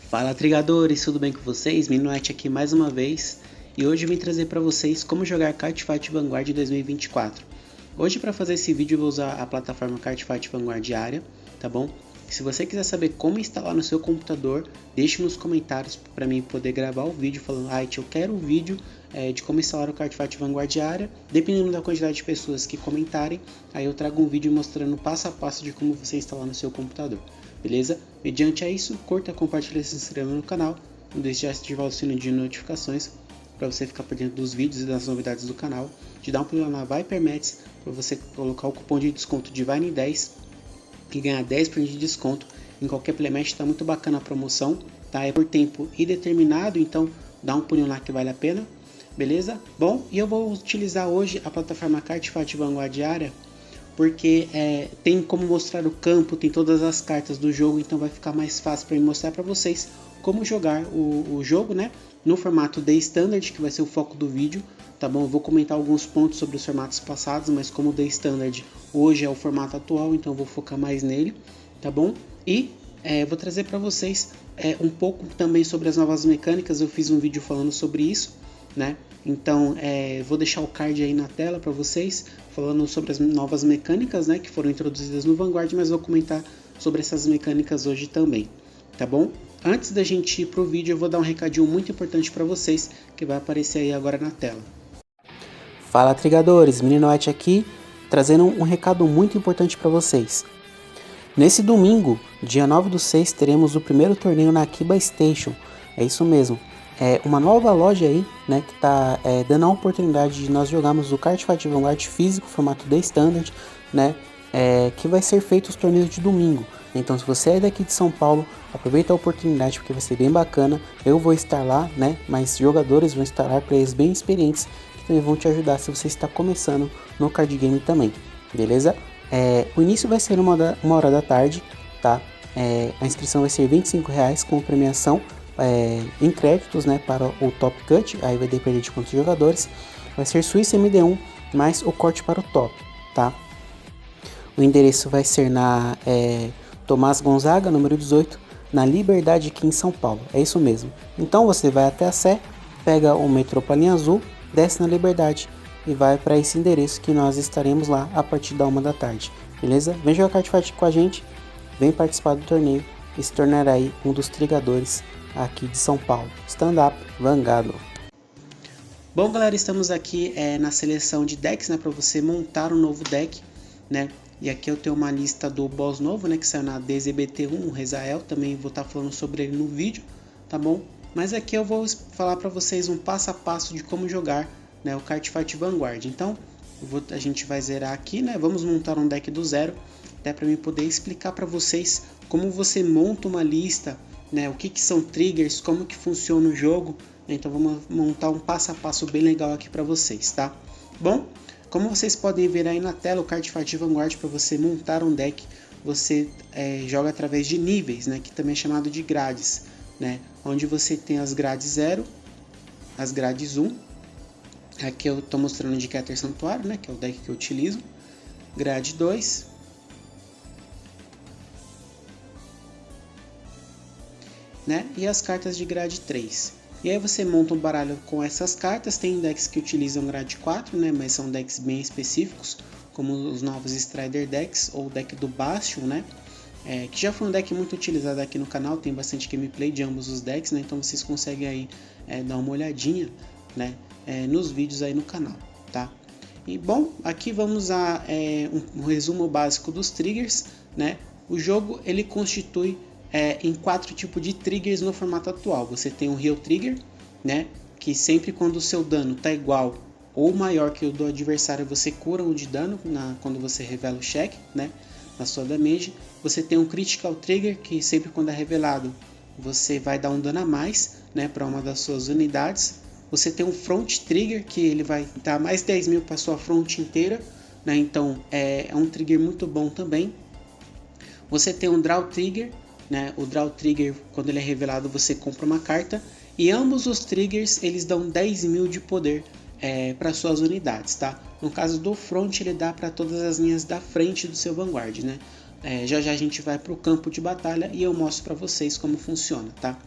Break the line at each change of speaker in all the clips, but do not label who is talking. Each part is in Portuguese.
Fala trigadores, tudo bem com vocês? Minoete aqui mais uma vez e hoje eu vim trazer para vocês como jogar Cardfight Vanguard 2024. Hoje para fazer esse vídeo eu vou usar a plataforma Cardfight Vanguard diária, tá bom? Se você quiser saber como instalar no seu computador, deixe nos comentários para mim poder gravar o vídeo falando eu quero um vídeo de como instalar o Cardfight Vanguard diária. Dependendo da quantidade de pessoas que comentarem, aí eu trago um vídeo mostrando passo a passo de como você instalar no seu computador. Beleza? Mediante a isso, curta, compartilha e se inscreva no canal. Não deixe de ativar o sino de notificações para você ficar por dentro dos vídeos e das novidades do canal. De dar um pulo na Vipermets para você colocar o cupom de desconto de Vine10 e ganhar 10% de desconto em qualquer playmatch. Está muito bacana a promoção, tá? É por tempo indeterminado, então dá um pulinho lá que vale a pena. Beleza? Bom, e eu vou utilizar hoje a plataforma Cardfight Vanguard diária porque tem como mostrar o campo, tem todas as cartas do jogo, então vai ficar mais fácil para mostrar para vocês como jogar o jogo, né? No formato The Standard, que vai ser o foco do vídeo, tá bom? Eu vou comentar alguns pontos sobre os formatos passados, mas como o The Standard hoje é o formato atual, então eu vou focar mais nele, tá bom? E vou trazer para vocês um pouco também sobre as novas mecânicas. Eu fiz um vídeo falando sobre isso, né? Então vou deixar o card aí na tela para vocês, falando sobre as novas mecânicas, né, que foram introduzidas no Vanguard, mas vou comentar sobre essas mecânicas hoje também, tá bom? Antes da gente ir pro vídeo, eu vou dar um recadinho muito importante para vocês, que vai aparecer aí agora na tela. Fala trigadores, Minoete aqui, trazendo um recado muito importante para vocês. Nesse domingo, dia 9/6, teremos o primeiro torneio na Akiba Station, é isso mesmo. É uma nova loja aí, né, que tá dando a oportunidade de nós jogarmos o Cardfight Vanguard físico, formato The Standard, né, que vai ser feito os torneios de domingo. Então, se você é daqui de São Paulo, aproveita a oportunidade porque vai ser bem bacana. Eu vou estar lá, né, mas jogadores vão estar lá, players bem experientes, que também vão te ajudar se você está começando no card game também, beleza? O início vai ser 1h da tarde, tá? A inscrição vai ser R$25 com premiação em créditos, né, para o Top Cut, aí vai depender de quantos jogadores. Vai ser Suíça MD1 mais o corte para o top, tá? O endereço vai ser na Tomás Gonzaga, número 18, na Liberdade aqui em São Paulo, é isso mesmo. Então você vai até a Sé, pega o metrô para a linha azul, desce na Liberdade e vai para esse endereço que nós estaremos lá a partir da 1 da tarde, beleza? Vem jogar Cardfight com a gente, vem participar do torneio e se tornar aí um dos trigadores aqui de São Paulo. Stand Up Vanguard. Bom galera, estamos aqui na seleção de decks, né, para você montar um novo deck, né? E aqui eu tenho uma lista do boss novo, né, que saiu na DZBT1, o Rezael, também vou estar falando sobre ele no vídeo, tá bom? Mas aqui eu vou falar para vocês um passo a passo de como jogar, né, o Cardfight Vanguard. Então, a gente vai zerar aqui, né? Vamos montar um deck do zero, até para mim poder explicar para vocês como você monta uma lista, né, o que são triggers, como que funciona o jogo, né? Então vamos montar um passo a passo bem legal aqui para vocês, tá? Bom, como vocês podem ver aí na tela, o Cardfight Vanguard, para você montar um deck, você joga através de níveis, né, que também é chamado de grades, né, onde você tem as grades 0, as grades 1, aqui eu estou mostrando de Keter Santuário, né, que é o deck que eu utilizo, grade 2, né? E as cartas de grade 3. E aí você monta um baralho com essas cartas. Tem decks que utilizam grade 4, né? Mas são decks bem específicos, como os novos Strider decks ou o deck do Bastion, né? Que já foi um deck muito utilizado aqui no canal, tem bastante gameplay de ambos os decks, né? Então vocês conseguem aí dar uma olhadinha, né, nos vídeos aí no canal, tá? E bom, aqui vamos a um resumo básico dos triggers, né? O jogo ele constitui em 4 tipos de triggers no formato atual. Você tem o Heal Trigger, né, que sempre quando o seu dano está igual ou maior que o do adversário, você cura um de dano quando você revela o check, né, na sua damage. Você tem um Critical Trigger, que sempre quando é revelado, você vai dar um dano a mais, né, para uma das suas unidades. Você tem um Front Trigger, que ele vai dar mais 10.000 para sua front inteira, né, então é um trigger muito bom também. Você tem um Draw Trigger, né? O Draw Trigger, quando ele é revelado, você compra uma carta. E ambos os triggers, eles dão 10.000 de poder para suas unidades, tá? No caso do Front, ele dá para todas as linhas da frente do seu Vanguard, né? já já a gente vai para o campo de batalha e eu mostro para vocês como funciona, tá?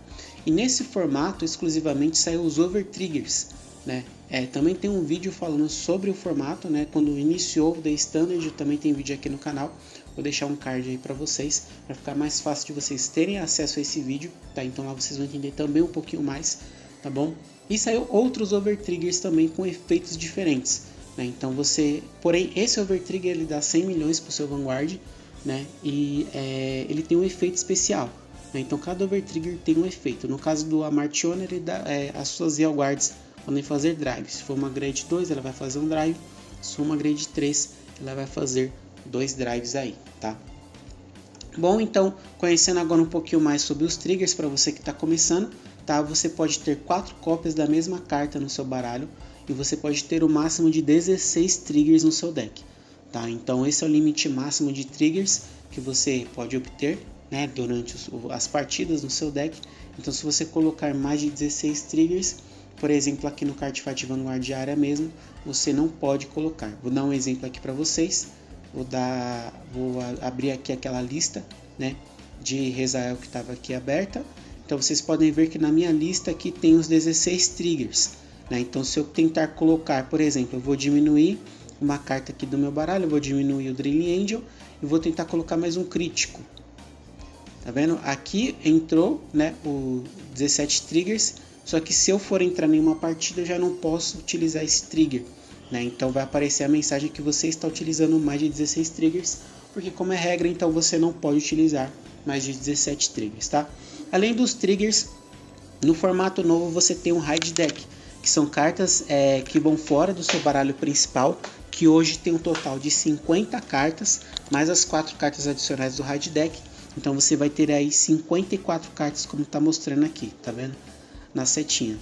E nesse formato exclusivamente saiu os Overtriggers, né? Também tem um vídeo falando sobre o formato, né? Quando iniciou o The Standard, também tem vídeo aqui no canal. Vou deixar um card aí para vocês, para ficar mais fácil de vocês terem acesso a esse vídeo, tá? Então lá vocês vão entender também um pouquinho mais, tá bom? E saiu outros Overtriggers também com efeitos diferentes, né? Então porém esse Overtrigger ele dá 100 milhões para o seu Vanguard, né? E ele tem um efeito especial, né? Então cada Overtrigger tem um efeito. No caso do Amartiona, ele dá, as suas Real Guards podem fazer drive. Se for uma grade 2, ela vai fazer um drive. Se for uma grade 3, ela vai fazer 2 drives aí, tá? Bom, então, conhecendo agora um pouquinho mais sobre os triggers, para você que está começando, tá? Você pode ter 4 cópias da mesma carta no seu baralho e você pode ter o máximo de 16 triggers no seu deck, tá? Então esse é o limite máximo de triggers que você pode obter, né, durante as partidas no seu deck. Então se você colocar mais de 16 triggers, por exemplo aqui no Cardfight Vanguard Diária mesmo, você não pode colocar. Vou dar um exemplo aqui para vocês. Vou abrir aqui aquela lista, né, de Rezael que estava aqui aberta. Então vocês podem ver que na minha lista aqui tem os 16 triggers, né? Então se eu tentar colocar, por exemplo, eu vou diminuir uma carta aqui do meu baralho, eu vou diminuir o Drilling Angel e vou tentar colocar mais um crítico. Tá vendo? Aqui entrou, né, o 17 triggers, só que se eu for entrar em uma partida eu já não posso utilizar esse trigger, né? Então vai aparecer a mensagem que você está utilizando mais de 16 triggers, porque como é regra, então você não pode utilizar mais de 17 triggers, tá? Além dos triggers, no formato novo você tem um Hide Deck, que são cartas que vão fora do seu baralho principal, que hoje tem um total de 50 cartas, mais as 4 cartas adicionais do Hide Deck. Então você vai ter aí 54 cartas, como está mostrando aqui, tá vendo? Na setinha.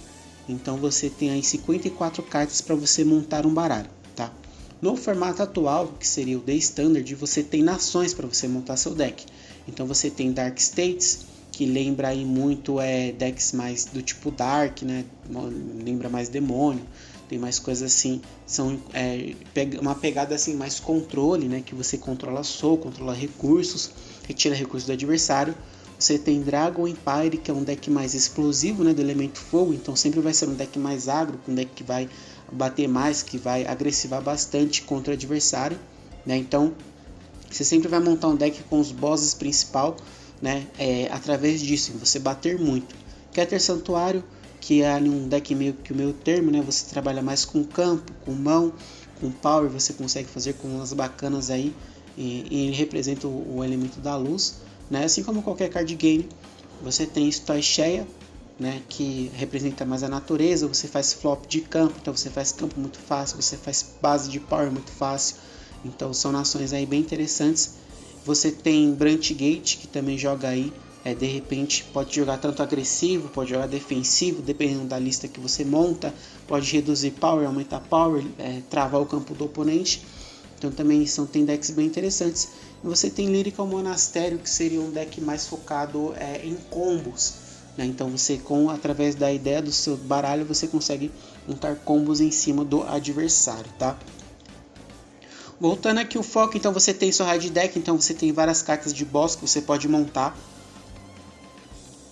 Então você tem aí 54 cartas para você montar um baralho, tá? No formato atual, que seria o The Standard, você tem nações para você montar seu deck. Então você tem Dark States, que lembra aí muito decks mais do tipo Dark, né? Lembra mais demônio, tem mais coisas assim, são uma pegada assim mais controle, né? Que você controla soul, controla recursos, retira recursos do adversário. Você tem Dragon Empire, que é um deck mais explosivo, né, do elemento fogo, então sempre vai ser um deck mais agro, um deck que vai bater mais, que vai agressivar bastante contra o adversário, né? Então você sempre vai montar um deck com os bosses principal, né, através disso, você bater muito. Keter Santuário, que é um deck meio que o meu termo, né, você trabalha mais com campo, com mão, com power, você consegue fazer com umas bacanas aí, e ele representa o elemento da luz, né? Assim como qualquer card game. Você tem Stoy Cheia, né, que representa mais a natureza. Você faz flop de campo, então você faz campo muito fácil, você faz base de power muito fácil, então são nações aí bem interessantes. Você tem Branch Gate, que também joga aí, de repente pode jogar tanto agressivo, pode jogar defensivo, dependendo da lista que você monta, pode reduzir power, aumentar power, travar o campo do oponente. Então também tem decks bem interessantes. E você tem Lyrical Monastério, que seria um deck mais focado em combos, né? Então você, através da ideia do seu baralho, você consegue montar combos em cima do adversário, tá? Voltando aqui o foco, então você tem seu Hide Deck, então você tem várias cartas de boss que você pode montar.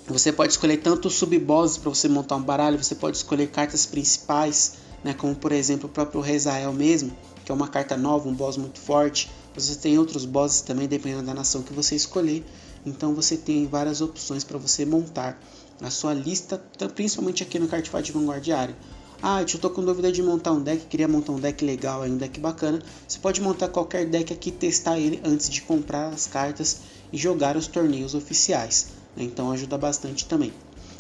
Você pode escolher tanto sub-bosses para você montar um baralho, você pode escolher cartas principais, né? Como por exemplo o próprio Rezael mesmo, que é uma carta nova, um boss muito forte. Você tem outros bosses também, dependendo da nação que você escolher. Então você tem várias opções para você montar a sua lista, principalmente aqui no Cardfight Vanguard Diário. Ah, eu estou com dúvida de montar um deck, queria montar um deck legal, um deck bacana. Você pode montar qualquer deck aqui, testar ele antes de comprar as cartas e jogar os torneios oficiais, né? Então ajuda bastante também.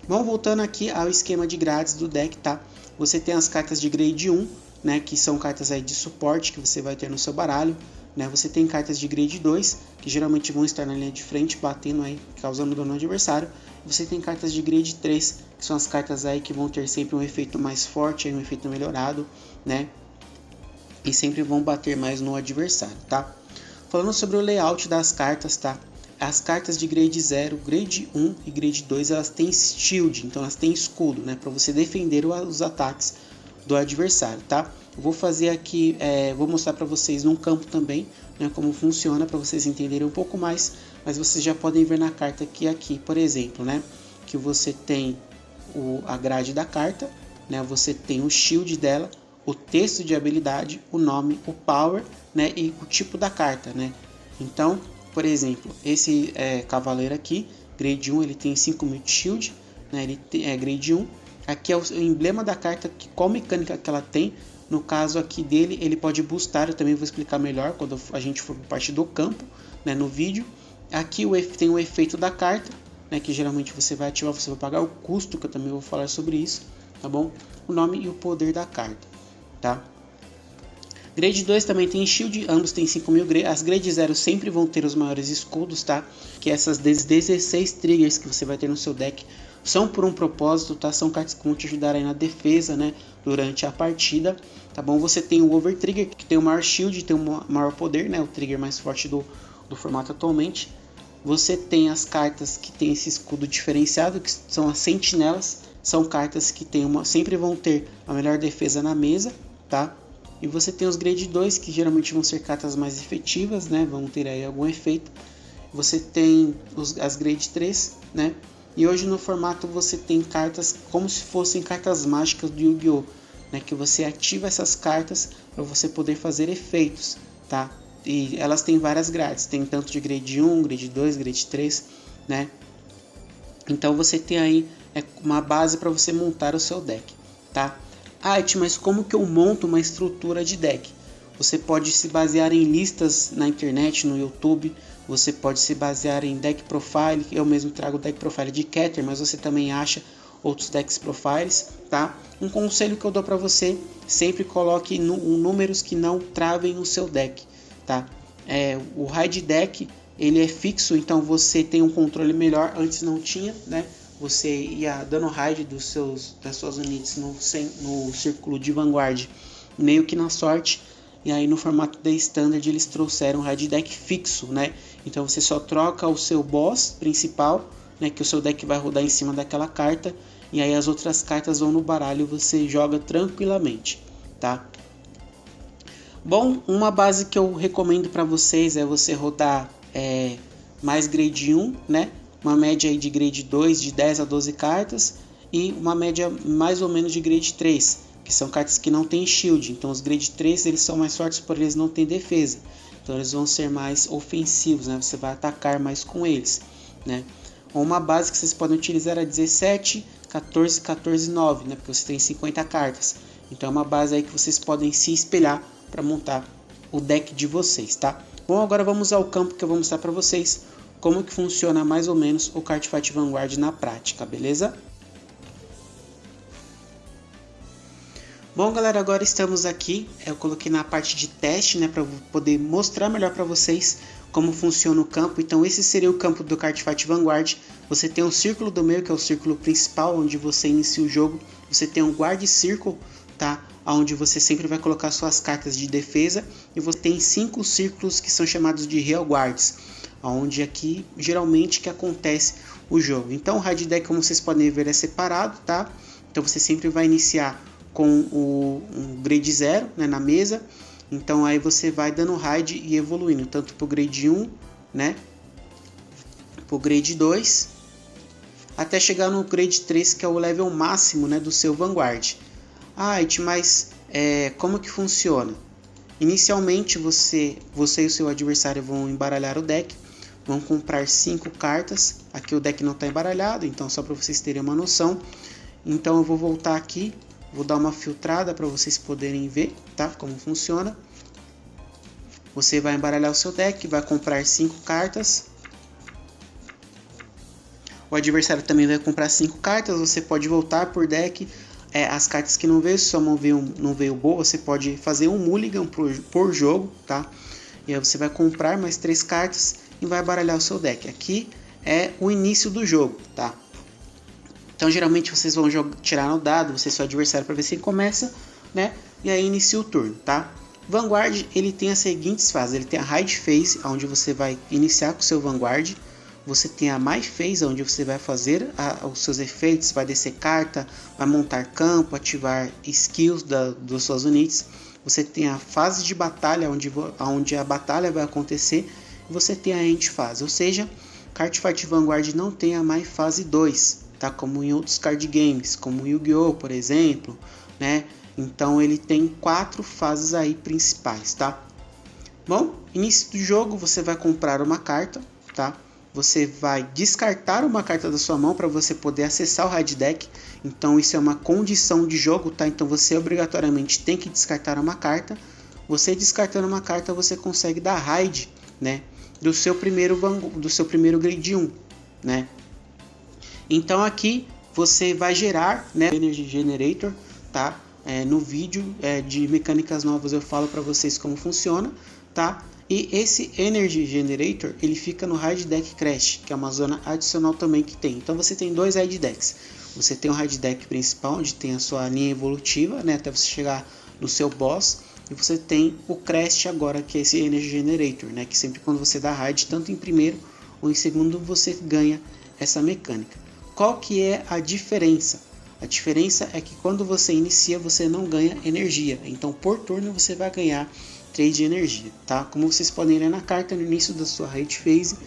Bom, voltando aqui ao esquema de grades do deck, tá? Você tem as cartas de grade 1, né, que são cartas aí de suporte que você vai ter no seu baralho, né? Você tem cartas de grade 2, que geralmente vão estar na linha de frente, batendo aí, causando dano ao adversário. Você tem cartas de grade 3, que são as cartas aí que vão ter sempre um efeito mais forte, aí, um efeito melhorado, né? E sempre vão bater mais no adversário, tá? Falando sobre o layout das cartas, tá? As cartas de grade 0, grade 1 e grade 2, elas têm shield, então elas têm escudo, né? Para você defender os ataques do adversário, tá? Eu vou fazer aqui, vou mostrar para vocês num campo também, né, como funciona, para vocês entenderem um pouco mais, mas vocês já podem ver na carta que aqui, por exemplo, né, que você tem a grade da carta, né, você tem o shield dela, o texto de habilidade, o nome, o power, né, e o tipo da carta, né. Então, por exemplo, esse cavaleiro aqui, grade 1, ele tem 5000 de shield, né, ele é grade 1. Aqui é o emblema da carta, qual mecânica que ela tem. No caso aqui dele, ele pode boostar, eu também vou explicar melhor quando a gente for para parte do campo, né, no vídeo. Aqui tem o efeito da carta, né, que geralmente você vai ativar, você vai pagar o custo, que eu também vou falar sobre isso, tá bom? O nome e o poder da carta, tá? Grade 2 também tem shield, ambos tem 5000. As grade 0 sempre vão ter os maiores escudos, tá? Que essas 16 triggers que você vai ter no seu deck são por um propósito, tá? São cartas que vão te ajudar aí na defesa, né? Durante a partida, tá bom? Você tem o Over Trigger, que tem o maior shield, tem o maior poder, né? O trigger mais forte do formato atualmente. Você tem as cartas que tem esse escudo diferenciado, que são as sentinelas. São cartas que sempre vão ter a melhor defesa na mesa, tá? E você tem os grade 2, que geralmente vão ser cartas mais efetivas, né? Vão ter aí algum efeito. Você tem as grade 3, né? E hoje no formato você tem cartas como se fossem cartas mágicas do Yu-Gi-Oh! Né? Que você ativa essas cartas para você poder fazer efeitos, tá? E elas têm várias grades, tem tanto de grade 1, grade 2, grade 3, né? Então você tem aí uma base para você montar o seu deck, tá? Mas como que eu monto uma estrutura de deck? Você pode se basear em listas na internet, no YouTube. Você pode se basear em deck profile. Eu mesmo trago deck profile de Keter, mas você também acha outros decks profiles, tá? Um conselho que eu dou para você: sempre coloque números que não travem o seu deck, tá? O raid deck ele é fixo, então você tem um controle melhor. Antes não tinha, né? Você ia dando raid das suas unidades no círculo de vanguard, meio que na sorte. E aí no formato de standard eles trouxeram raid deck fixo, né? Então você só troca o seu boss principal, né? Que o seu deck vai rodar em cima daquela carta. E aí as outras cartas vão no baralho e você joga tranquilamente, tá? Bom, uma base que eu recomendo para vocês é você rodar mais grade 1, né? Uma média aí de grade 2, de 10 a 12 cartas, e uma média mais ou menos de grade 3, que são cartas que não tem shield. Então os grade 3 eles são mais fortes porque eles não têm defesa, então eles vão ser mais ofensivos, né? Você vai atacar mais com eles, né? Uma base que vocês podem utilizar é 17, 14, 14, 9, né? Porque você tem 50 cartas, então é uma base aí que vocês podem se espelhar para montar o deck de vocês, tá? Bom, agora vamos ao campo que eu vou mostrar para vocês como que funciona mais ou menos o Cardfight Vanguard na prática, beleza? Bom, galera, agora estamos aqui. Eu coloquei na parte de teste, né, para poder mostrar melhor para vocês como funciona o campo. Então esse seria o campo do Cardfight Vanguard. Você tem um círculo do meio, que é o círculo principal, onde você inicia o jogo. Você tem um guard circle, tá? Onde você sempre vai colocar suas cartas de defesa. E você tem 5 círculos que são chamados de Real Guards, onde aqui geralmente que acontece o jogo. Então o raid deck, como vocês podem ver, é separado, tá? Então você sempre vai iniciar com um grade 0, né, na mesa. Então aí você vai dando raid e evoluindo, tanto para o grade 1, né, para o grade 2, até chegar no grade 3, que é o level máximo, né, do seu Vanguard. Mas como que funciona? Inicialmente você e o seu adversário vão embaralhar o deck, vão comprar 5 cartas. Aqui o deck não está embaralhado, então só para vocês terem uma noção. Então eu vou voltar aqui, vou dar uma filtrada para vocês poderem ver, tá? Como funciona. Você vai embaralhar o seu deck, vai comprar 5 cartas. O adversário também vai comprar 5 cartas. Você pode voltar por deck. As cartas que não veio, se sua mão não veio boa, você pode fazer um mulligan por jogo, tá? E aí você vai comprar mais 3 cartas e vai baralhar o seu deck. Aqui é o início do jogo, tá? Então geralmente vocês vão tirar no dado, você e seu adversário, para ver se ele começa, né? E aí inicia o turno, tá? Vanguard, ele tem as seguintes fases. Ele tem a Raid Phase, onde você vai iniciar com o seu Vanguard. você tem a My Phase, onde você vai fazer os seus efeitos, vai descer carta, vai montar campo, ativar skills das suas unidades. Você tem a fase de batalha, onde a batalha vai acontecer, e você tem a End Phase, ou seja, Cardfight Vanguard não tem a My Phase 2, tá? Como em outros card games, como Yu-Gi-Oh, por exemplo, né? Então ele tem 4 fases aí principais, tá? Bom, início do jogo você vai comprar uma carta, tá? Você vai descartar uma carta da sua mão para você poder acessar o raid deck. Então isso é uma condição de jogo, tá? Então você obrigatoriamente tem que descartar uma carta. Você descartando uma carta, você consegue dar raid, né? Do seu primeiro grade 1, né? Então aqui você vai gerar, né, o Energy Generator, tá? No vídeo de mecânicas novas eu falo para vocês como funciona, tá? E esse Energy Generator, ele fica no Raid Deck Crash, que é uma zona adicional também que tem. Então você tem dois Raid Decks. Você tem o Raid Deck principal, onde tem a sua linha evolutiva, né, até você chegar no seu boss. E você tem o Crash agora, que é esse Energy Generator, né, que sempre quando você dá raid, tanto em primeiro ou em segundo, você ganha essa mecânica. Qual que é a diferença? A diferença é que quando você inicia, você não ganha energia. Então por turno você vai ganhar 3 de energia, tá? Como vocês podem ler na carta, no início da sua raid phase,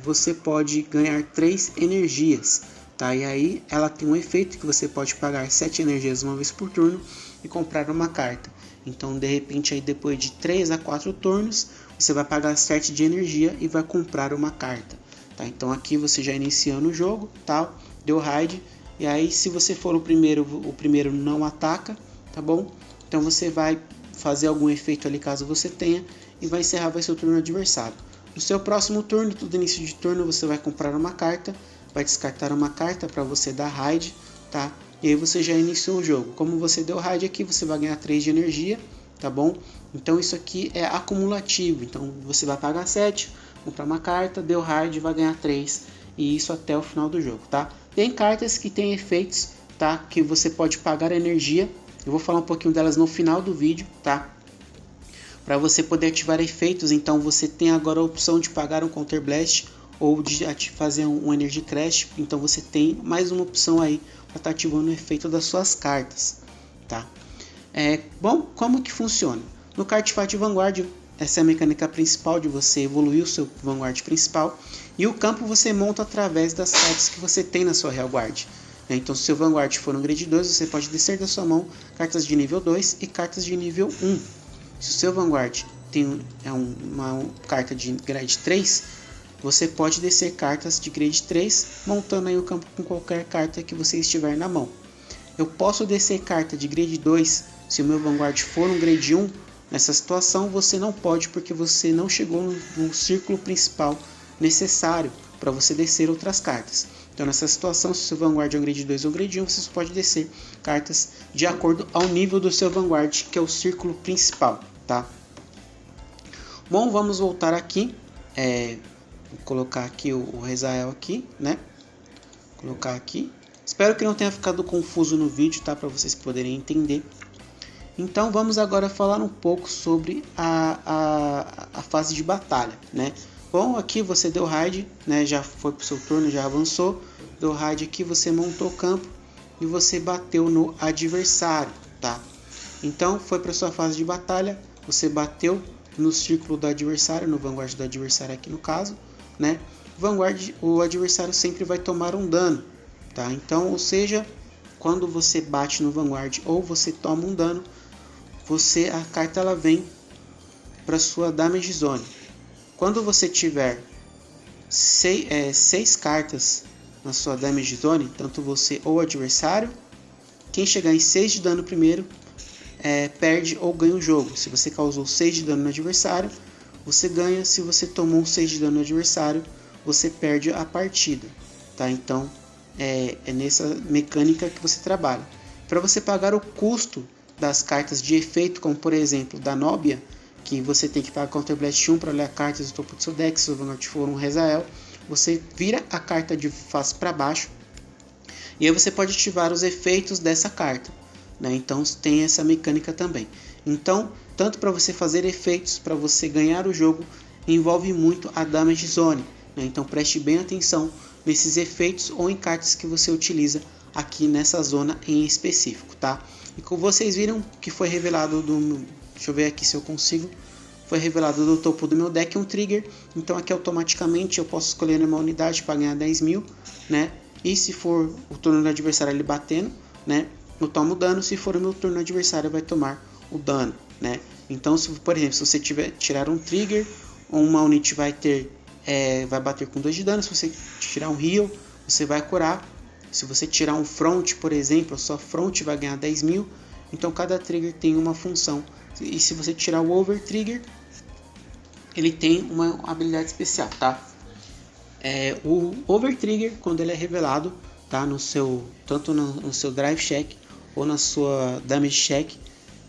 você pode ganhar 3 energias, tá? E aí ela tem um efeito que você pode pagar 7 energias uma vez por turno e comprar uma carta. Então de repente aí depois de 3 a 4 turnos, você vai pagar 7 de energia e vai comprar uma carta, tá? Então aqui você já iniciando o jogo, tá? Deu raid, e aí se você for o primeiro não ataca, tá bom? Então você vai fazer algum efeito ali caso você tenha, e vai encerrar, vai ser o turno do adversário. No seu próximo turno, todo início de turno, você vai comprar uma carta, vai descartar uma carta para você dar raid, tá? E aí você já iniciou o jogo. Como você deu raid aqui, você vai ganhar 3 de energia, tá bom? Então isso aqui é acumulativo, então você vai pagar 7, comprar uma carta, deu raid, vai ganhar 3, e isso até o final do jogo, tá? Tem cartas que tem efeitos, tá? Que você pode pagar energia. Eu vou falar um pouquinho delas no final do vídeo, tá? Para você poder ativar efeitos, então você tem agora a opção de pagar um Counter Blast ou de fazer um Energy Crash. Então você tem mais uma opção aí para estar ativando o efeito das suas cartas, tá? Bom, como que funciona? No Cardfight Vanguard, essa é a mecânica principal de você evoluir o seu Vanguard principal. E o campo você monta através das cartas que você tem na sua Real Guard. Então se o seu Vanguard for no grade 2, você pode descer da sua mão cartas de nível 2 e cartas de nível 1. Se o seu Vanguard tem uma carta de grade 3, você pode descer cartas de grade 3, montando aí o campo com qualquer carta que você estiver na mão. Eu posso descer carta de grade 2 se o meu Vanguard for um grade 1. Nessa situação você não pode, porque você não chegou no círculo principal necessário para você descer outras cartas. Então nessa situação, se o seu Vanguard é um grade 2 ou um grade 1, você só pode descer cartas de acordo ao nível do seu Vanguard, que é o círculo principal, tá? Bom, vamos voltar aqui. Vou colocar aqui o Rezael aqui, né? Colocar aqui. Espero que não tenha ficado confuso no vídeo, tá? Para vocês poderem entender. Então vamos agora falar um pouco sobre a fase de batalha, né? Bom, aqui você deu raid, né? Já foi pro seu turno, já avançou. Deu raid aqui, você montou o campo e você bateu no adversário, tá? Então foi para sua fase de batalha, você bateu no círculo do adversário, no Vanguard do adversário aqui no caso, né? O adversário sempre vai tomar um dano, tá? Então, ou seja, quando você bate no Vanguard ou você toma um dano, a carta ela vem para sua Damage Zone. Quando você tiver 6 cartas na sua Damage Zone, tanto você ou o adversário, quem chegar em 6 de dano primeiro perde ou ganha o jogo. Se você causou 6 de dano no adversário, você ganha. Se você tomou 6 de dano no adversário, você perde a partida, tá? Então é nessa mecânica que você trabalha. Para você pagar o custo das cartas de efeito, como por exemplo da Nobia, que você tem que pagar Counter Blast 1 para ler cartas do topo do seu deck. Se o Vanguard for um Rezael, você vira a carta de face para baixo e aí você pode ativar os efeitos dessa carta, né? Então tem essa mecânica também. Então, tanto para você fazer efeitos, para você ganhar o jogo, envolve muito a Damage Zone, né? Então preste bem atenção nesses efeitos ou em cartas que você utiliza aqui nessa zona em específico, tá? E como vocês viram que foi revelado deixa eu ver aqui se eu consigo. Foi revelado do topo do meu deck um trigger, então aqui automaticamente eu posso escolher uma unidade para ganhar 10 mil, né? E se for o turno do adversário ele batendo, né, eu tomo dano. Se for o meu turno, o adversário vai tomar o dano, né? Então, por exemplo, se você tirar um trigger, uma unit vai bater com 2 de dano. Se você tirar um heal, você vai curar. Se você tirar um front, por exemplo, a sua front vai ganhar 10 mil. Então cada trigger tem uma função. E se você tirar o over trigger, ele tem uma habilidade especial, tá? O over trigger, quando ele é revelado, tá, tanto no seu drive check ou na sua damage check,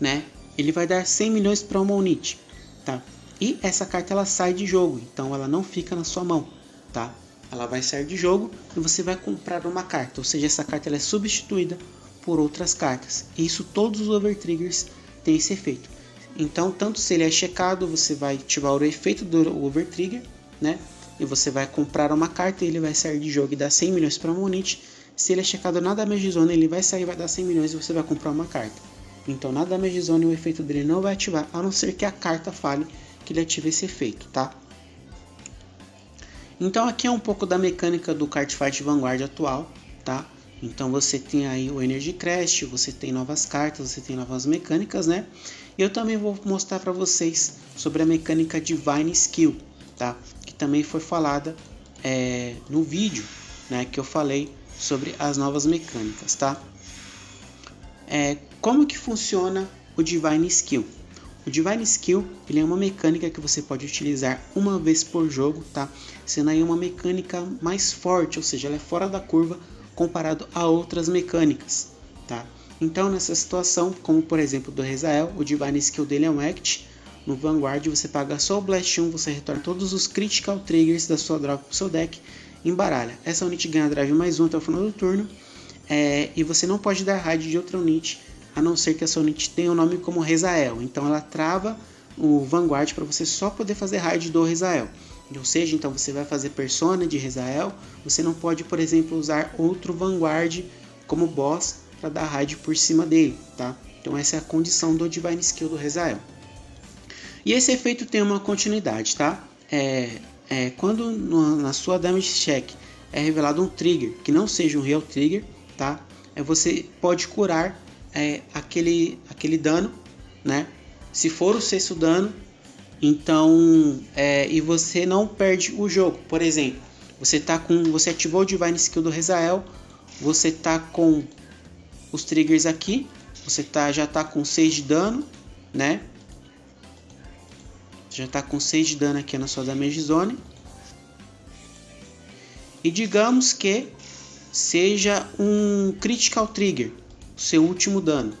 né, ele vai dar 100 milhões para uma unit, tá? E essa carta ela sai de jogo, então ela não fica na sua mão, tá? Ela vai sair de jogo e você vai comprar uma carta, ou seja, essa carta ela é substituída por outras cartas. E isso, todos os over triggers têm esse efeito. Então, tanto se ele é checado, você vai ativar o efeito do over trigger, né? E você vai comprar uma carta e ele vai sair de jogo e dar 100 milhões para uma unit. Se ele é checado na damage zone, ele vai sair e vai dar 100 milhões e você vai comprar uma carta. Então, na damage zone o efeito dele não vai ativar, a não ser que a carta fale que ele ative esse efeito, tá? Então aqui é um pouco da mecânica do Cardfight Vanguard atual, tá? Então você tem aí o Energy Crest, você tem novas cartas, você tem novas mecânicas, né? E eu também vou mostrar para vocês sobre a mecânica Divine Skill, tá? Que também foi falada no vídeo, né? Que eu falei sobre as novas mecânicas, tá? Como que funciona o Divine Skill? O Divine Skill, ele é uma mecânica que você pode utilizar uma vez por jogo, tá? Sendo aí uma mecânica mais forte, ou seja, ela é fora da curva comparado a outras mecânicas, tá? Então, nessa situação, como por exemplo do Rezael, o Divine Skill dele é um Act. No Vanguard, você paga só o Blast 1, você retorna todos os Critical Triggers da sua draw para o seu deck e embaralha. Essa unit ganha drive mais 1 até o final do turno, e você não pode dar raid de outra unit, a não ser que essa unit tenha o nome como Rezael. Então ela trava o Vanguard para você só poder fazer raid do Rezael. Ou seja, então você vai fazer Persona de Rezael, você não pode, por exemplo, usar outro Vanguard como boss para dar raid por cima dele, tá? Então essa é a condição do Divine Skill do Rezael. E esse efeito tem uma continuidade, tá? Quando na sua damage check é revelado um trigger que não seja um real trigger, tá? Você pode curar aquele dano, né? Se for o sexto dano, então e você não perde o jogo. Por exemplo, você ativou o Divine Skill do Rezael, você tá com os triggers aqui, você já tá com 6 de dano, né? Já tá com 6 de dano aqui na sua damage zone. E digamos que seja um critical trigger, o seu último dano.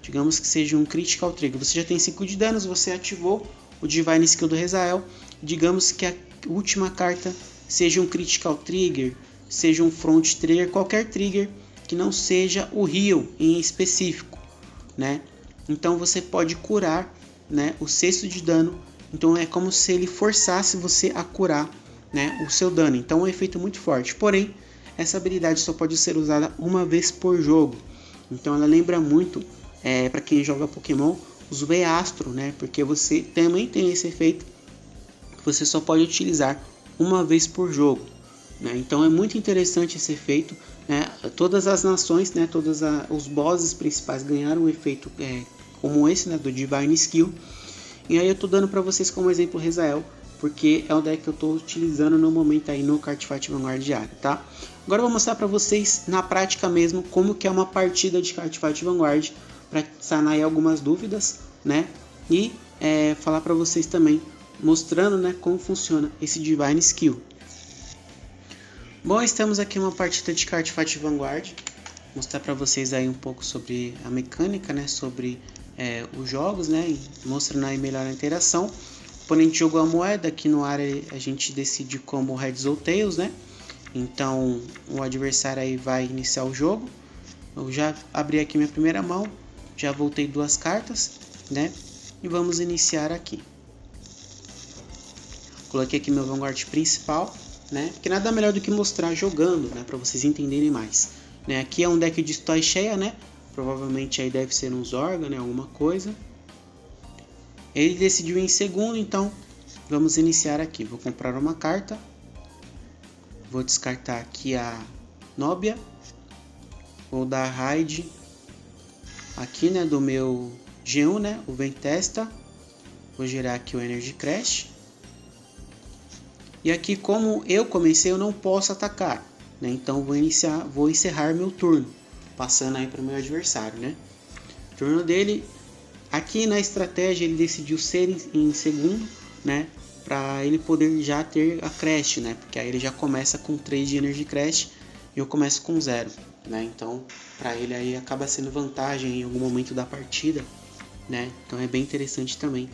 Digamos que seja um critical trigger. Você já tem 5 de danos, você ativou o Divine Skill do Rezael. Digamos que a última carta seja um critical trigger, seja um front trigger, qualquer trigger que não seja o heal em específico, né? Então você pode curar, né, o sexto de dano. Então é como se ele forçasse você a curar, né, o seu dano. Então é um efeito muito forte. Porém, essa habilidade só pode ser usada uma vez por jogo. Então ela lembra muito, para quem joga Pokémon, os V-Astro, né? Porque você também tem esse efeito que você só pode utilizar uma vez por jogo, né? Então é muito interessante esse efeito, né? Todas as nações, né, os bosses principais ganharam um efeito como esse, né, do Divine Skill. E aí eu tô dando para vocês como exemplo o Rezael, porque é o deck que eu estou utilizando no momento aí no Cardfight Vanguard diário, tá? Agora eu vou mostrar para vocês na prática mesmo como que é uma partida de Cardfight Vanguard, para sanar aí algumas dúvidas, né? E falar para vocês também, mostrando, né, como funciona esse Divine Skill. Bom, estamos aqui em uma partida de Cardfight Vanguard. Vou mostrar para vocês aí um pouco sobre a mecânica, né? Sobre os jogos, né? E mostrando aí melhor a interação. O oponente jogou a moeda, aqui no ar a gente decide como Heads ou Tails, né? Então o adversário aí vai iniciar o jogo. Eu já abri aqui minha primeira mão, já voltei 2 cartas, né? E vamos iniciar aqui. Coloquei aqui meu Vanguard principal, né? Porque nada melhor do que mostrar jogando, né? Para vocês entenderem mais. Né? Aqui é um deck de Toy cheia, né? Provavelmente aí deve ser um Zorga, né? Alguma coisa. Ele decidiu em segundo, então vamos iniciar aqui. Vou comprar uma carta. Vou descartar aqui a Nóbia. Vou dar raid aqui, né? Do meu G1, né? O Ventesta. Vou gerar aqui o Energy Crash. E aqui, como eu comecei, eu não posso atacar, né? Então vou encerrar meu turno, passando aí para o meu adversário, né? Turno dele, aqui na estratégia ele decidiu ser em segundo, né? Para ele poder já ter a Crash, né? Porque aí ele já começa com 3 de Energy Crash e eu começo com 0, né? Então para ele aí acaba sendo vantagem em algum momento da partida, né? Então é bem interessante também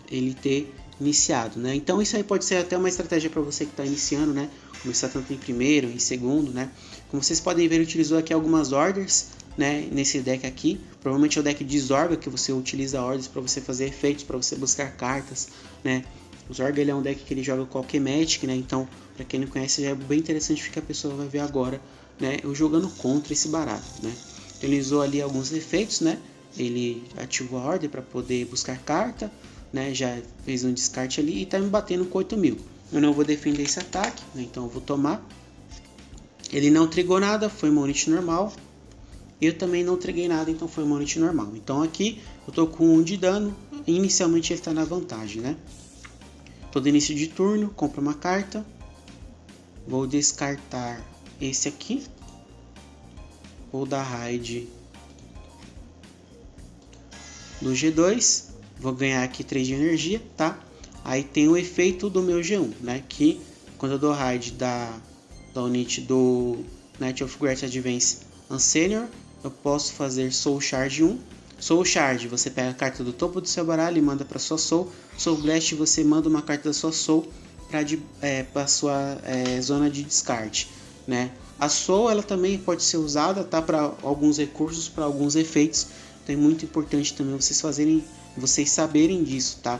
ele ter iniciado, né? Então isso aí pode ser até uma estratégia para você que está iniciando, né? Começar tanto em primeiro, em segundo, né? Como vocês podem ver, ele utilizou aqui algumas orders, né? Nesse deck aqui, provavelmente é o deck de Zorga que você utiliza ordens para você fazer efeitos, para você buscar cartas, né? O Zorga ele é um deck que ele joga qualquer Magic, né? Então, para quem não conhece, já é bem interessante porque a pessoa vai ver agora, né? Eu jogando contra esse barato, né? Ele usou ali alguns efeitos, né? Ele ativou a ordem para poder buscar carta, né? Já fez um descarte ali e tá me batendo com 8.000. Eu não vou defender esse ataque, né? Então eu vou tomar. Ele não trigou nada, foi uma unit normal. Eu também não triguei nada, então foi uma unit normal. Então aqui eu tô com 1 de dano. Inicialmente ele está na vantagem, né? Todo início de turno, compro uma carta. Vou descartar esse aqui. Vou dar raid do G2. Vou ganhar aqui 3 de energia, tá? Aí tem o efeito do meu G1, né? Que quando eu dou raid da unit do Knight of Great Advance Unsenior, eu posso fazer Soul Charge 1. Soul Charge, você pega a carta do topo do seu baralho e manda para sua Soul. Soul Blast, você manda uma carta da sua Soul para sua zona de descarte, né? A Soul ela também pode ser usada, tá? Para alguns recursos, para alguns efeitos. Então é muito importante também vocês saberem disso, tá?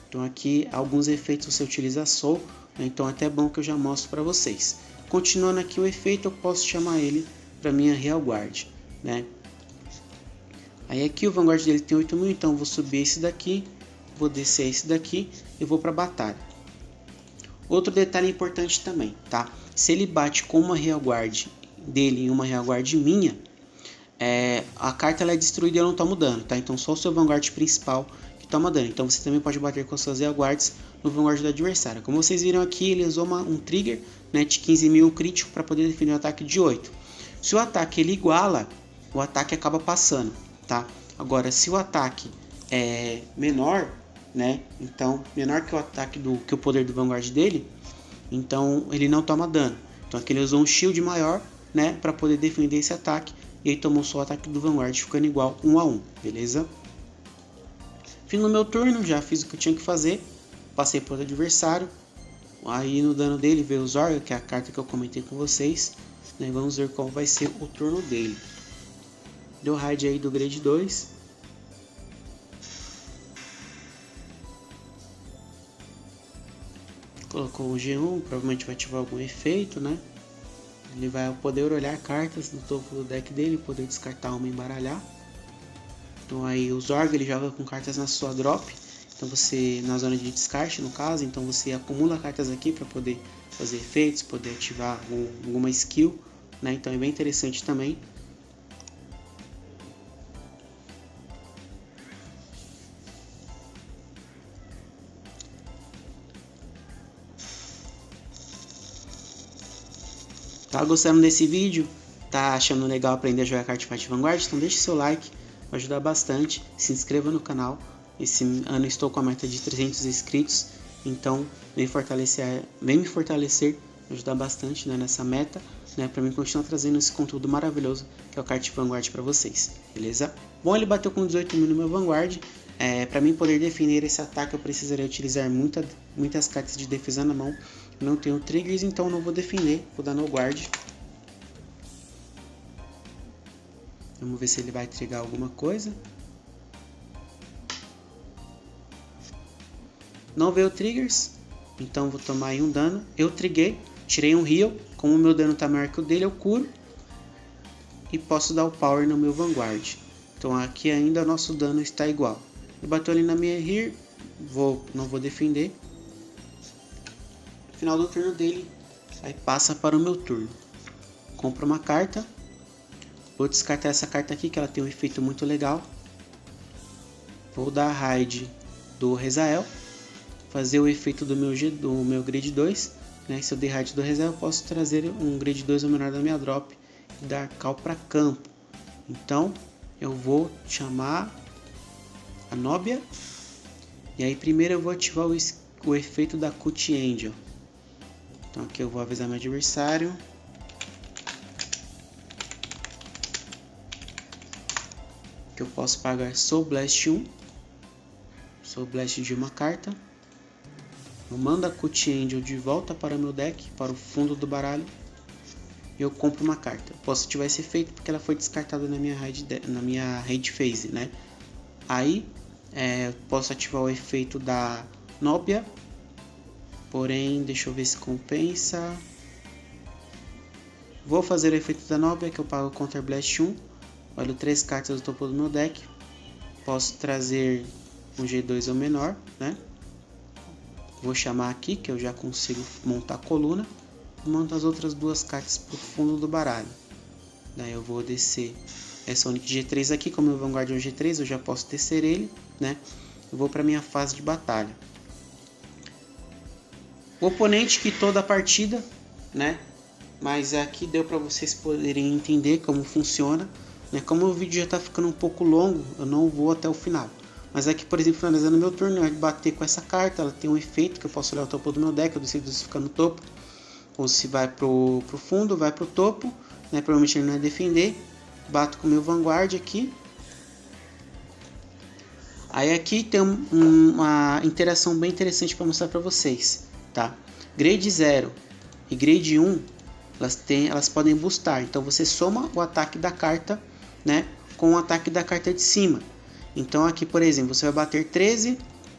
Então aqui alguns efeitos você utiliza a Soul, né? Então é até bom que eu já mostro para vocês. Continuando aqui o efeito, eu posso chamar ele para minha Real Guard, né? Aí aqui o Vanguard dele tem 8.000, então eu vou subir esse daqui, vou descer esse daqui e vou para a batalha. Outro detalhe importante também, tá? Se ele bate com uma Real Guard dele e uma Real Guard minha, a carta ela é destruída e eu não tomo dano, tá? Então só o seu Vanguard principal que toma dano. Então você também pode bater com as suas Real Guards no Vanguard do adversário. Como vocês viram aqui, ele usou um trigger, né, de 15.000 crítico para poder definir um ataque de 8. Se o ataque ele iguala, o ataque acaba passando, tá? Agora, se o ataque é menor, né? Então, menor que o ataque que o poder do Vanguard dele, então ele não toma dano. Então aqui ele usou um shield maior, né, para poder defender esse ataque. E aí tomou só o ataque do Vanguard, ficando igual 1 a 1, beleza? Fim do meu turno, já fiz o que eu tinha que fazer. Passei para o adversário. Aí no dano dele veio o Zorga, que é a carta que eu comentei com vocês, né? Vamos ver qual vai ser o turno dele. Deu raid aí do grade 2. Colocou um G1, provavelmente vai ativar algum efeito, né? Ele vai poder olhar cartas no topo do deck dele, poder descartar uma e embaralhar. Então aí o Zorga ele joga com cartas na sua drop. Então você, na zona de descarte no caso, então você acumula cartas aqui para poder fazer efeitos, poder ativar alguma skill, né? Então é bem interessante também. Tá gostando desse vídeo? Tá achando legal aprender a jogar Cardfight Vanguard? Então deixe seu like, vai ajudar bastante. Se inscreva no canal. Esse ano estou com a meta de 300 inscritos. Então vem me fortalecer, ajudar bastante, né, nessa meta, né, para mim continuar trazendo esse conteúdo maravilhoso que é o Card Vanguard para vocês, beleza? Bom, ele bateu com 18.000 no meu Vanguard. Para mim poder definir esse ataque eu precisaria utilizar muitas cartas de defesa na mão. Eu não tenho triggers, então não vou defender, vou dar no guard. Vamos ver se ele vai triggar alguma coisa. Não veio triggers, então vou tomar aí um dano. Eu triguei, tirei um heal, como o meu dano tá maior que o dele, eu curo. E posso dar o power no meu Vanguard. Então aqui ainda nosso dano está igual. Ele bateu ali na minha Here, não vou defender. No final do turno dele, aí passa para o meu turno. Compro uma carta. Vou descartar essa carta aqui, que ela tem um efeito muito legal. Vou dar a raid do Rezael. Fazer o efeito do meu grade 2. Né? Se eu der raid do Rezael, eu posso trazer um grade 2 ou menor da minha drop e dar call para campo. Então eu vou chamar a Nobia. E aí primeiro eu vou ativar o efeito da Cut Angel. Então aqui eu vou avisar meu adversário. Que eu posso pagar Soul Blast 1. Soul Blast de uma carta. Eu mando a Cut Angel de volta para o meu deck, para o fundo do baralho. E eu compro uma carta. Eu posso ativar esse efeito porque ela foi descartada na minha raid phase, né? Aí eu posso ativar o efeito da Nobia. Porém, deixa eu ver se compensa. Vou fazer o efeito da Nobia, que eu pago Counter Blast 1. Olho 3 cartas do topo do meu deck. Posso trazer um G2 ou menor, né? Vou chamar aqui, que eu já consigo montar a coluna. Monto as outras duas cartas para o fundo do baralho. Daí eu vou descer essa Sonic G3 aqui. Como meu Vanguard é um G3, eu já posso descer ele, né? Eu vou para minha fase de batalha. O oponente quitou da partida, né? Mas aqui deu para vocês poderem entender como funciona. Como o vídeo já está ficando um pouco longo, eu não vou até o final. Mas aqui, por exemplo, finalizando meu turno, eu vou bater com essa carta. Ela tem um efeito que eu posso olhar o topo do meu deck. Eu decido se fica no topo ou se vai pro fundo, vai pro topo. Provavelmente ele não vai defender. Bato com o meu Vanguard aqui. Aí aqui tem uma interação bem interessante para mostrar para vocês, tá? Grade 0 e Grade 1, elas podem boostar. Então você soma o ataque da carta, né, com o ataque da carta de cima. Então aqui, por exemplo, você vai bater 13,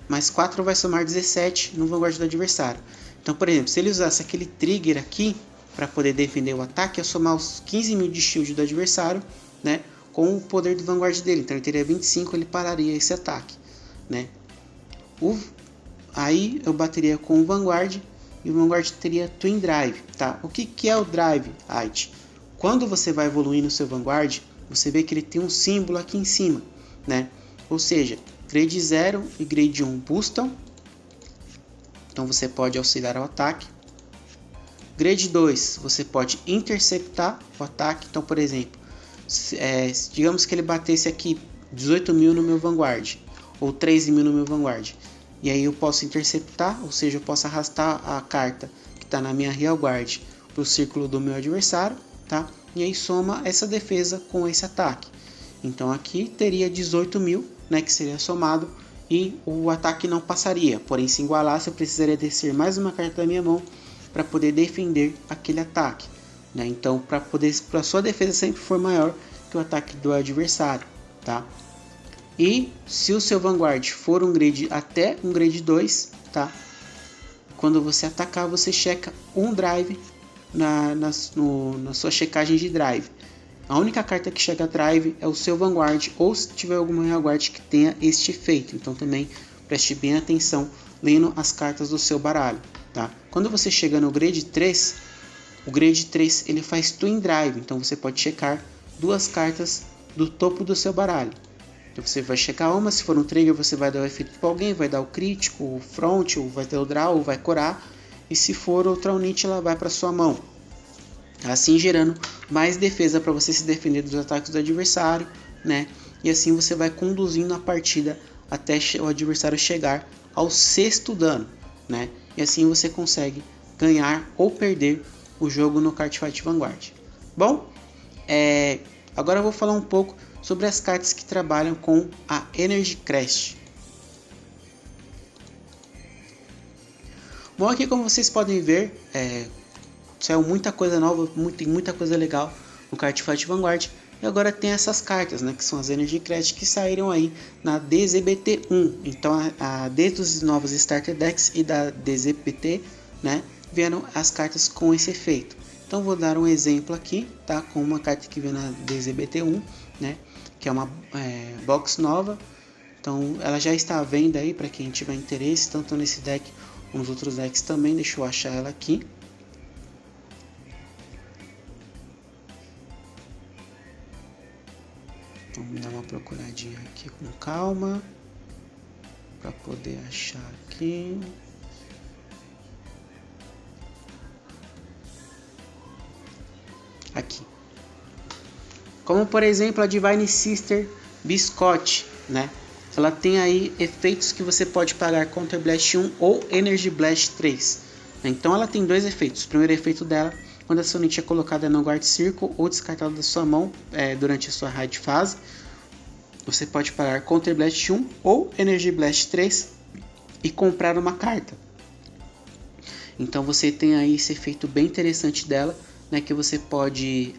mais 4 vai somar 17 no Vanguard do adversário. Então, por exemplo, se ele usasse aquele trigger aqui para poder defender o ataque, é somar os 15.000 de shield do adversário, né, com o poder do Vanguard dele. Então ele teria 25, ele pararia esse ataque, né. Aí eu bateria com o Vanguard e o Vanguard teria Twin Drive, tá? O que é o Drive, Height? Quando você vai evoluir no seu Vanguard, você vê que ele tem um símbolo aqui em cima, né? Ou seja, Grade 0 e Grade 1 boostam, então você pode auxiliar ao ataque. Grade 2, você pode interceptar o ataque. Então, por exemplo, digamos que ele batesse aqui 18.000 no meu Vanguard, ou 13.000 no meu Vanguard. E aí eu posso interceptar, ou seja, eu posso arrastar a carta que está na minha Real Guard para o círculo do meu adversário, tá? E aí soma essa defesa com esse ataque. Então aqui teria 18.000, né, que seria somado, e o ataque não passaria. Porém, se igualasse, eu precisaria descer mais uma carta da minha mão para poder defender aquele ataque, né? Então, para sua defesa sempre for maior que o ataque do adversário, tá? E se o seu Vanguard for até um grade 2, tá? Quando você atacar, você checa um drive na sua checagem de drive. A única carta que chega drive é o seu Vanguard, ou se tiver alguma Vanguard que tenha este efeito. Então também preste bem atenção lendo as cartas do seu baralho, tá? Quando você chega no grade 3, o grade 3 ele faz Twin Drive, então você pode checar duas cartas do topo do seu baralho. Então você vai checar uma, se for um trigger você vai dar o efeito para alguém, vai dar o crítico, o front, ou vai ter o draw, ou vai corar. E se for outra unit, ela vai para sua mão. Assim gerando mais defesa para você se defender dos ataques do adversário, né? E assim você vai conduzindo a partida até o adversário chegar ao 6º dano, né? E assim você consegue ganhar ou perder o jogo no Cardfight Vanguard. Bom, agora eu vou falar um pouco sobre as cartas que trabalham com a Energy Crest. Bom, aqui como vocês podem ver, saiu muita coisa nova, muita coisa legal no Cardfight Vanguard. E agora tem essas cartas, né, que são as Energy Crash, que saíram aí na DZBT1. Então desde os novos Starter Decks e da DZBT, né, vieram as cartas com esse efeito. Então vou dar um exemplo aqui, tá, com uma carta que veio na DZBT1, né, que é uma box nova. Então ela já está à venda aí para quem tiver interesse, tanto nesse deck como nos outros decks também. Deixa eu achar ela aqui. Vamos dar uma procuradinha aqui com calma para poder achar aqui. Aqui. Como por exemplo a Divine Sister Biscotti, né? Ela tem aí efeitos que você pode pagar Counter Blast 1 ou Energy Blast 3. Então ela tem dois efeitos. O primeiro efeito dela, quando a sua unidade é colocada no Guard Circle ou descartada da sua mão durante a sua raid fase, você pode pagar Counter Blast 1 ou Energy Blast 3 e comprar uma carta. Então você tem aí esse efeito bem interessante dela, né, que você pode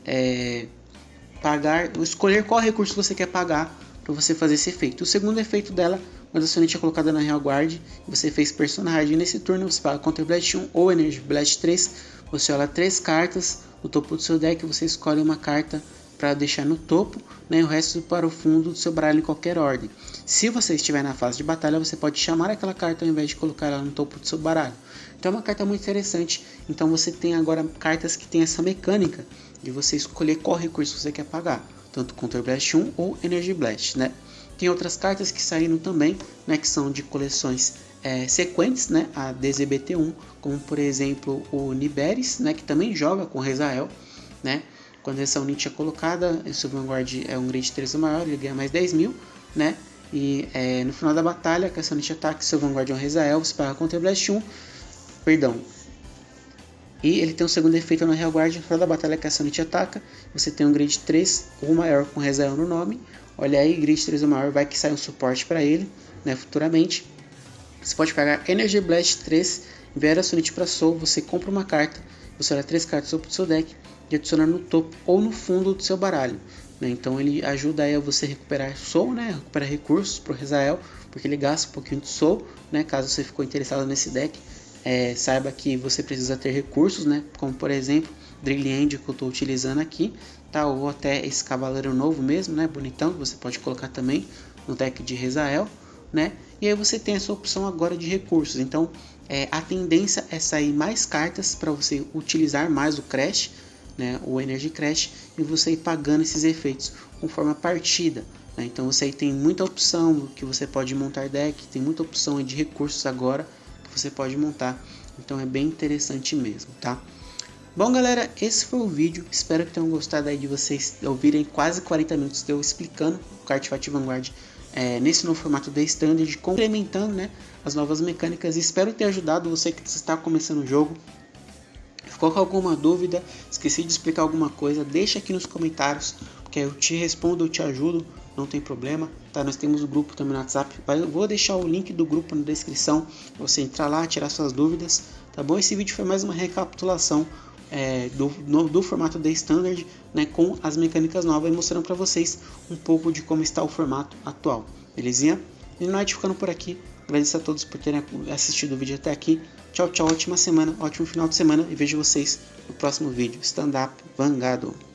escolher qual recurso você quer pagar para você fazer esse efeito. O segundo efeito dela, quando a sua unidade é colocada na Real Guard e você fez personagem nesse turno, você paga Counter Blast 1 ou Energy Blast 3, você olha 3 cartas no topo do seu deck, você escolhe uma carta para deixar no topo, né, o resto para o fundo do seu baralho em qualquer ordem. Se você estiver na fase de batalha, você pode chamar aquela carta ao invés de colocar ela no topo do seu baralho. Então é uma carta muito interessante. Então você tem agora cartas que tem essa mecânica de você escolher qual recurso você quer pagar, tanto Counter Blast 1 ou Energy Blast, né? Tem outras cartas que saíram também, né, que são de coleções sequentes, né, a DZBT1, como por exemplo o Niberis, né, que também joga com Rezael, né? Quando essa unidade é colocada, o seu Vanguard é um grade 3 ou maior, ele ganha mais 10.000, né? E no final da batalha, que essa unidade ataque, seu Vanguard é um Rezael, você paga Counter Blast 1, perdão. E ele tem um segundo efeito na Real Guard, no final da batalha que essa unidade ataca, você tem um grade 3 ou maior com Rezael no nome. Olha aí, grade 3 ou maior, vai que sai um suporte para ele, né, futuramente. Você pode pagar Energy Blast 3, enviar a sua unidade para Soul, você compra uma carta, você olha 3 cartas do seu deck e adiciona no topo ou no fundo do seu baralho, né? Então ele ajuda aí a você recuperar Soul, né? Recuperar recursos para o Rezael, porque ele gasta um pouquinho de Soul, né? Caso você ficou interessado nesse deck, saiba que você precisa ter recursos, né? Como por exemplo, Drill End que eu estou utilizando aqui, tá? Ou até esse Cavaleiro Novo mesmo, né? Bonitão, que você pode colocar também no deck de Rezael, né? E aí você tem essa opção agora de recursos. Então a tendência é sair mais cartas para você utilizar mais o Crash, né, o Energy Crash, e você ir pagando esses efeitos conforme a partida, né? Então você aí tem muita opção que você pode montar deck, tem muita opção de recursos agora que você pode montar, então é bem interessante mesmo, tá? Bom galera, esse foi o vídeo, espero que tenham gostado aí de vocês ouvirem quase 40 minutos de eu explicando o Cardfight Vanguard nesse novo formato da Standard, complementando, né, as novas mecânicas. Espero ter ajudado você que está começando o jogo. Ficou com alguma dúvida, esqueci de explicar alguma coisa, deixa aqui nos comentários, porque eu te respondo, eu te ajudo, não tem problema, tá? Nós temos o grupo também no WhatsApp, eu vou deixar o link do grupo na descrição, pra você entrar lá, tirar suas dúvidas, tá bom? Esse vídeo foi mais uma recapitulação do formato da Standard, né, com as mecânicas novas, e mostrando para vocês um pouco de como está o formato atual, belezinha? E nós ficando por aqui, agradeço a todos por terem assistido o vídeo até aqui. Tchau, tchau, ótima semana, ótimo final de semana e vejo vocês no próximo vídeo. Stand Up Vangado.